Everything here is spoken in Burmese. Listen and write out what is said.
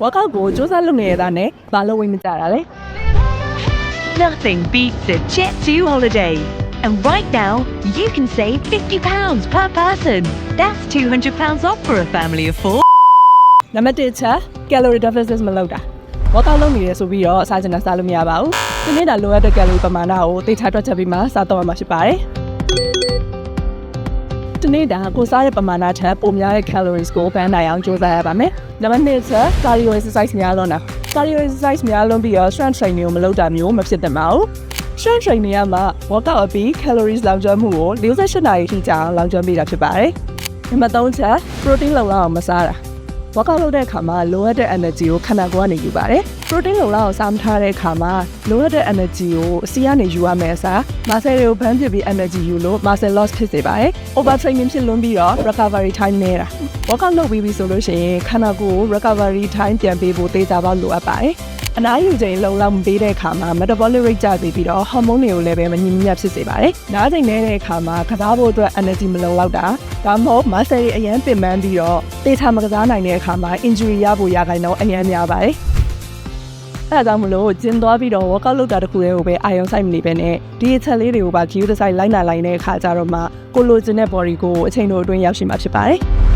workout ကိုစူးစမ်းလုပ်နေရတာနဲ့ဘာလို့ဝိမကြတာလဲ Nothing beats a Jet2 holiday. And right now, you can save £50 per person. That's £200 off for a family of 4. နံပါတ်1ချက် calorie deficit မလုပ်တာ workout လုပ်နေရဆိုပြီးတော့စားချင်တာစားလို့မရပါဘူးဒီနေ့တာလိုအပ်တဲ့ calorie ပမာဏကိုသိချတွက်ချက်ပြီးမှစားတော့မှာဖြစ်ပါတယ်ဒီနေ့တာကိုစားတဲ့ပမာဏထက်ပိုများတဲ့ calories ကိုဘန်းနိုင်အောင်ကြိုးစားရပါမယ်နံပါတ်2ချက် cardio exercise များလုံးတာ cardio exercise များလုံးပြီးတော့ strength training ကိုမလုပ်တာမျိုးမဖြစ်သင့်ပါဘူး strength training ကမှ workout အပြီး calories လောင်ကျွမ်းမှုကို48နာရီထိကြာအောင်လောင်ကျွမ်းပေးတာဖြစ်ပါတယ်နံပါတ်3ချက် protein လုံလောက်အောင်မစားတာworkout လုပ်တဲ့အခါမှာလိုအပ်တဲ့ energy ကိုခန္ဓာကိုယ်ကနေယူပါတယ် protein လုံလောက်အောင်စားမထားတဲ့အခါမှာလိုအပ်တဲ့ energy ကိုအစီကနေယူရမယ်အစား muscle တွေကိုဘန်းပစ်ပြီး energy ယူလို့ muscle loss ဖြစ်စေပါတယ် over training ဖြစ်လွန်းပြီးတော့ recovery time နေတာ workout လုပ်ပြီးပြီဆိုလို့ရှိရင်ခန္ဓာကိုယ်ကို recovery time ပြန်ပေးဖို့သေချာပေါက်လိုအပ်ပါတယ်အနားယူချိန်လုံလောက်မပေးတဲ့အခါမှာ metabolic rate ကျပြီးတော့ hormone တွေကိုလည်းပဲမညီမမျှဖြစ်စေပါတယ်။နားချိန်နေတဲ့အခါမှာကစားဖို့အတွက် energy မလုံလောက်တာဒါမှမဟုတ် muscle တွေအရန်ပင်ပန်းပြီးတော့သေချာမကစားနိုင်တဲ့အခါမှာ injury ရဖို့ရခိုင်တော့အရန်များပါတယ်။အဲဒါကြောင့်မလို့ကျင်းသွားပြီးတော့ workout လုပ်တာတခုတည်းကိုပဲအာရုံစိုက်မနေဘဲနဲ့ဒီအချက်လေးတွေကိုပါ cue တစ်စိုက်လိုက်နိုင်တဲ့အခါကျတော့မှကိုလိုချင်တဲ့ body ကိုအချိန်တိုအတွင်းရောက်ရှိမှာဖြစ်ပါတယ်။